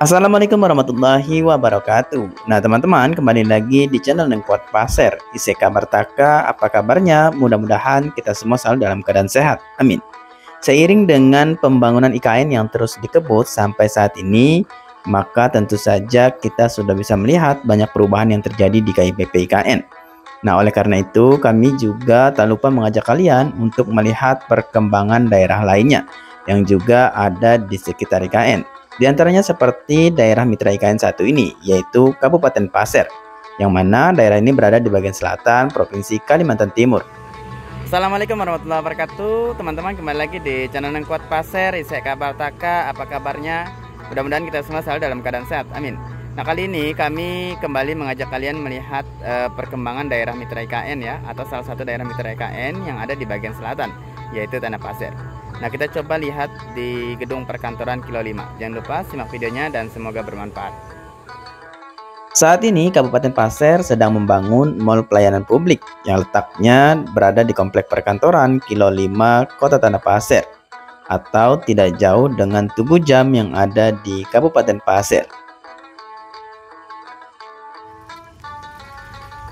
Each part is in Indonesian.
Assalamualaikum warahmatullahi wabarakatuh. Nah teman-teman, kembali lagi di channel Nengkuat Pasir. Ise kabar taka, apa kabarnya? Mudah-mudahan kita semua selalu dalam keadaan sehat, amin. Seiring dengan pembangunan IKN yang terus dikebut sampai saat ini, maka tentu saja kita sudah bisa melihat banyak perubahan yang terjadi di KIPP IKN. Nah oleh karena itu kami juga tak lupa mengajak kalian untuk melihat perkembangan daerah lainnya yang juga ada di sekitar IKN. Di antaranya seperti daerah mitra IKN 1 ini, yaitu Kabupaten Pasir, yang mana daerah ini berada di bagian selatan Provinsi Kalimantan Timur. Assalamualaikum warahmatullahi wabarakatuh. Teman-teman, kembali lagi di channel Nengkuat Pasir. Ise kabar taka, apa kabarnya? Mudah-mudahan kita semua selalu dalam keadaan sehat, amin. Nah kali ini kami kembali mengajak kalian melihat perkembangan daerah mitra IKN ya, atau salah satu daerah mitra IKN yang ada di bagian selatan, yaitu Tanah Pasir. Nah kita coba lihat di gedung perkantoran Kilo 5. Jangan lupa simak videonya dan semoga bermanfaat. Saat ini Kabupaten Pasir sedang membangun mall pelayanan publik yang letaknya berada di komplek perkantoran Kilo 5 Kota Tanah Pasir, atau tidak jauh dengan Tugu Jam yang ada di Kabupaten Pasir.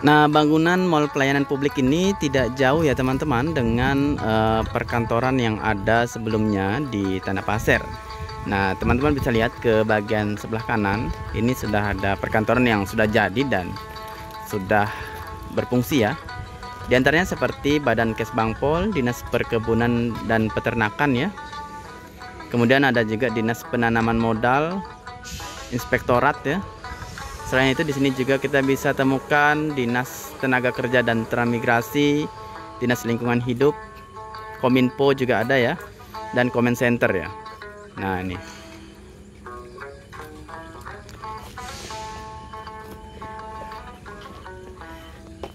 Nah, bangunan mall pelayanan publik ini tidak jauh ya teman-teman dengan perkantoran yang ada sebelumnya di Tanah Pasir. Nah, teman-teman bisa lihat ke bagian sebelah kanan, ini sudah ada perkantoran yang sudah jadi dan sudah berfungsi ya. Di antaranya seperti Badan Kesbangpol, Dinas Perkebunan dan Peternakan ya. Kemudian ada juga Dinas Penanaman Modal, Inspektorat ya. Selain itu di sini juga kita bisa temukan Dinas Tenaga Kerja dan Transmigrasi, Dinas Lingkungan Hidup, Kominfo juga ada ya, dan Comment Center ya. Nah ini.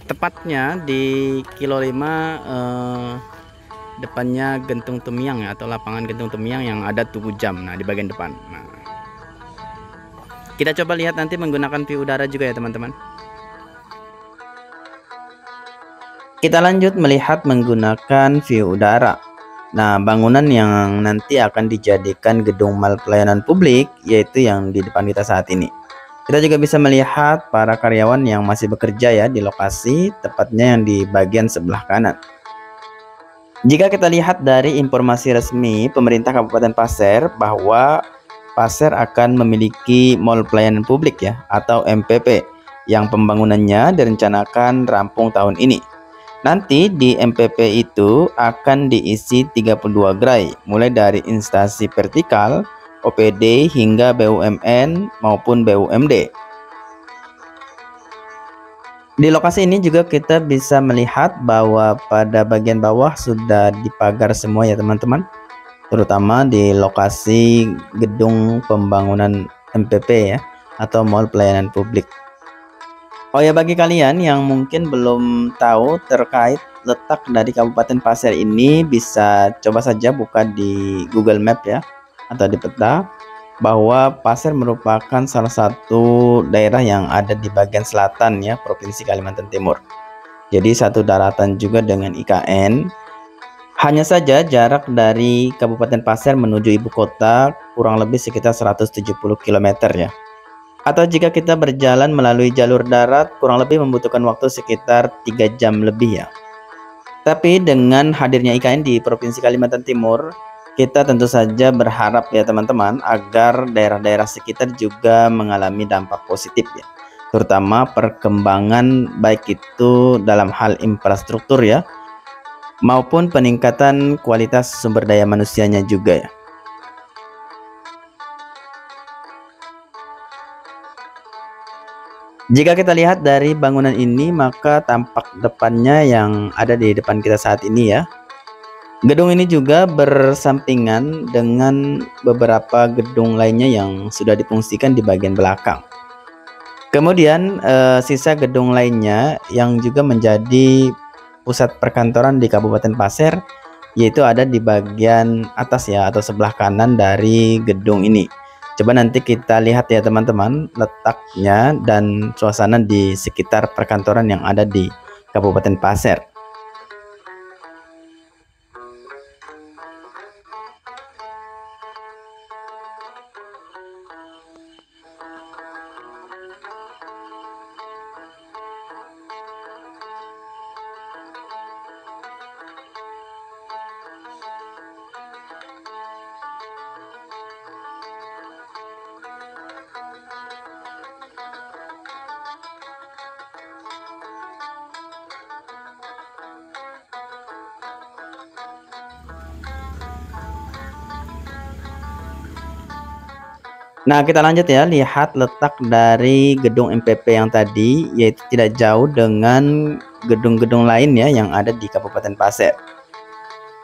Tepatnya di Kilo 5 depannya Gentung Temiang ya, atau lapangan Gentung Temiang yang ada Tugu Jam. Nah di bagian depan. Nah, kita coba lihat nanti menggunakan view udara juga ya teman-teman. Kita lanjut melihat menggunakan view udara. Nah, bangunan yang nanti akan dijadikan gedung mall pelayanan publik, yaitu yang di depan kita saat ini. Kita juga bisa melihat para karyawan yang masih bekerja ya di lokasi, tepatnya yang di bagian sebelah kanan. Jika kita lihat dari informasi resmi pemerintah Kabupaten Pasir bahwa Pasir akan memiliki mall pelayanan publik ya, atau MPP, yang pembangunannya direncanakan rampung tahun ini. Nanti di MPP itu akan diisi 32 gerai, mulai dari instansi vertikal, OPD hingga BUMN maupun BUMD. Di lokasi ini juga kita bisa melihat bahwa pada bagian bawah sudah dipagar semua ya teman-teman, terutama di lokasi gedung pembangunan MPP ya, atau mall pelayanan publik. Oh ya, bagi kalian yang mungkin belum tahu terkait letak dari Kabupaten Pasir ini, bisa coba saja buka di Google Map ya, atau di peta, bahwa Pasir merupakan salah satu daerah yang ada di bagian selatan ya, Provinsi Kalimantan Timur. Jadi satu daratan juga dengan IKN. Hanya saja jarak dari Kabupaten Pasir menuju ibu kota kurang lebih sekitar 170 km ya. Atau jika kita berjalan melalui jalur darat kurang lebih membutuhkan waktu sekitar 3 jam lebih ya. Tapi dengan hadirnya IKN di Provinsi Kalimantan Timur, kita tentu saja berharap ya teman-teman agar daerah-daerah sekitar juga mengalami dampak positif ya. Terutama perkembangan baik itu dalam hal infrastruktur ya, maupun peningkatan kualitas sumber daya manusianya juga ya. Jika kita lihat dari bangunan ini, maka tampak depannya yang ada di depan kita saat ini ya. Gedung ini juga bersampingan dengan beberapa gedung lainnya yang sudah difungsikan di bagian belakang. Kemudian sisa gedung lainnya yang juga menjadi pusat perkantoran di Kabupaten Pasir, yaitu ada di bagian atas ya, atau sebelah kanan dari gedung ini. Coba nanti kita lihat ya teman-teman letaknya dan suasana di sekitar perkantoran yang ada di Kabupaten Pasir. Nah, kita lanjut ya, lihat letak dari gedung MPP yang tadi, yaitu tidak jauh dengan gedung-gedung lain ya yang ada di Kabupaten Pasir.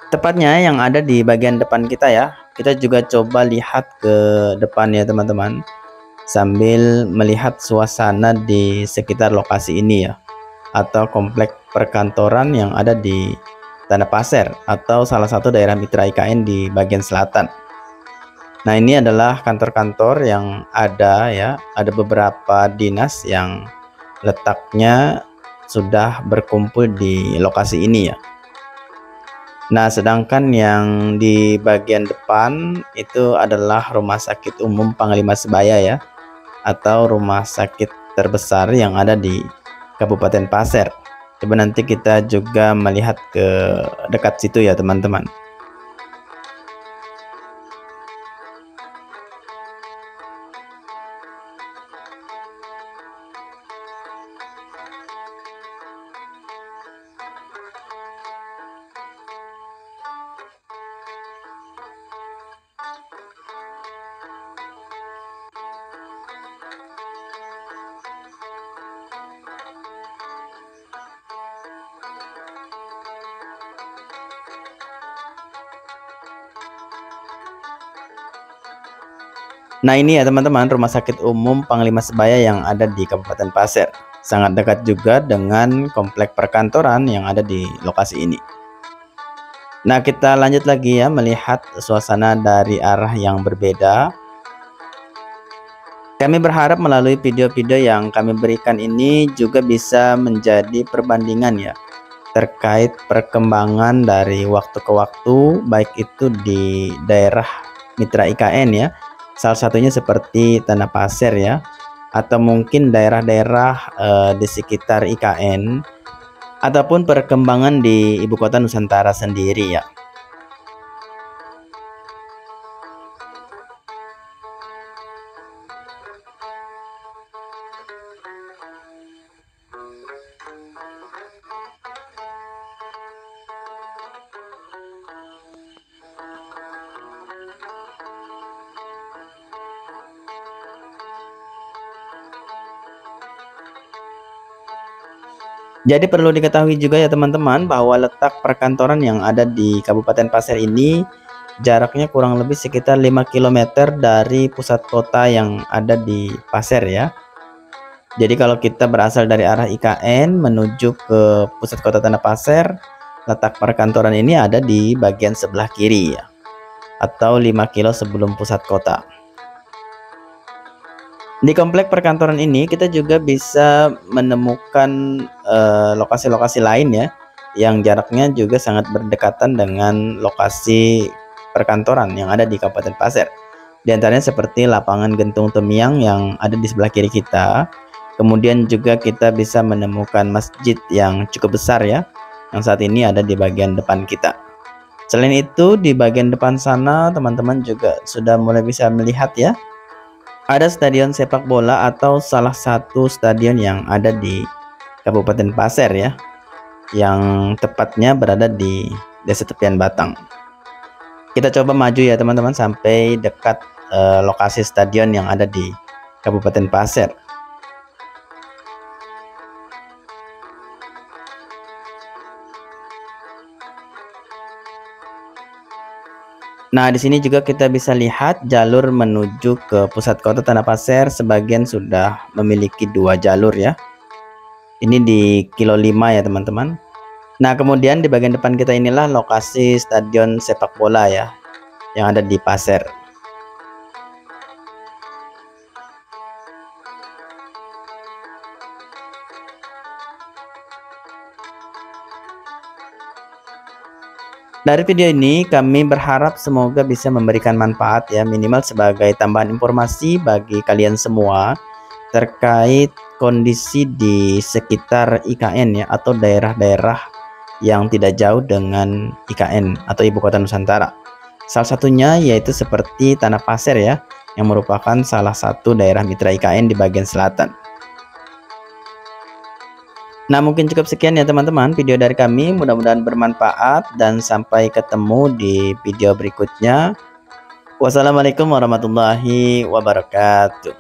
Tepatnya yang ada di bagian depan kita ya. Kita juga coba lihat ke depan ya teman-teman, sambil melihat suasana di sekitar lokasi ini ya, atau komplek perkantoran yang ada di Tanah Pasir atau salah satu daerah mitra IKN di bagian selatan. Nah, ini adalah kantor-kantor yang ada ya, ada beberapa dinas yang letaknya sudah berkumpul di lokasi ini ya. Nah, sedangkan yang di bagian depan itu adalah Rumah Sakit Umum Panglima Sebaya ya, atau rumah sakit terbesar yang ada di Kabupaten Pasir. Coba nanti kita juga melihat ke dekat situ ya teman-teman. Nah, ini ya teman-teman, Rumah Sakit Umum Panglima Sebaya yang ada di Kabupaten Pasir. Sangat dekat juga dengan komplek perkantoran yang ada di lokasi ini. Nah, kita lanjut lagi ya, melihat suasana dari arah yang berbeda. Kami berharap melalui video-video yang kami berikan ini juga bisa menjadi perbandingan ya, terkait perkembangan dari waktu ke waktu, baik itu di daerah mitra IKN ya, salah satunya seperti Tanah Pasir ya, atau mungkin daerah-daerah di sekitar IKN, ataupun perkembangan di ibu kota Nusantara sendiri ya. Jadi perlu diketahui juga ya teman-teman, bahwa letak perkantoran yang ada di Kabupaten Pasir ini jaraknya kurang lebih sekitar 5 km dari pusat kota yang ada di Pasir ya. Jadi kalau kita berasal dari arah IKN menuju ke pusat kota Tanah Pasir, letak perkantoran ini ada di bagian sebelah kiri ya, atau 5 kilo sebelum pusat kota. Di komplek perkantoran ini kita juga bisa menemukan lokasi-lokasi lain ya, yang jaraknya juga sangat berdekatan dengan lokasi perkantoran yang ada di Kabupaten Pasir. Di antaranya seperti lapangan Gentung Temiang yang ada di sebelah kiri kita. Kemudian juga kita bisa menemukan masjid yang cukup besar ya, yang saat ini ada di bagian depan kita. Selain itu, di bagian depan sana teman-teman juga sudah mulai bisa melihat ya, ada stadion sepak bola atau salah satu stadion yang ada di Kabupaten Pasir ya, yang tepatnya berada di Desa Tepian Batang. Kita coba maju ya teman-teman sampai dekat lokasi stadion yang ada di Kabupaten Pasir. Nah, di sini juga kita bisa lihat jalur menuju ke pusat kota Tanah Pasir sebagian sudah memiliki 2 jalur ya. Ini di kilo 5 ya teman-teman. Nah, kemudian di bagian depan kita inilah lokasi stadion sepak bola ya, yang ada di Pasir. Dari video ini kami berharap semoga bisa memberikan manfaat ya, minimal sebagai tambahan informasi bagi kalian semua terkait kondisi di sekitar IKN ya, atau daerah-daerah yang tidak jauh dengan IKN atau ibu kota Nusantara. Salah satunya yaitu seperti Tanah Pasir ya, yang merupakan salah satu daerah mitra IKN di bagian selatan. Nah, mungkin cukup sekian ya teman-teman video dari kami, mudah-mudahan bermanfaat dan sampai ketemu di video berikutnya. Wassalamualaikum warahmatullahi wabarakatuh.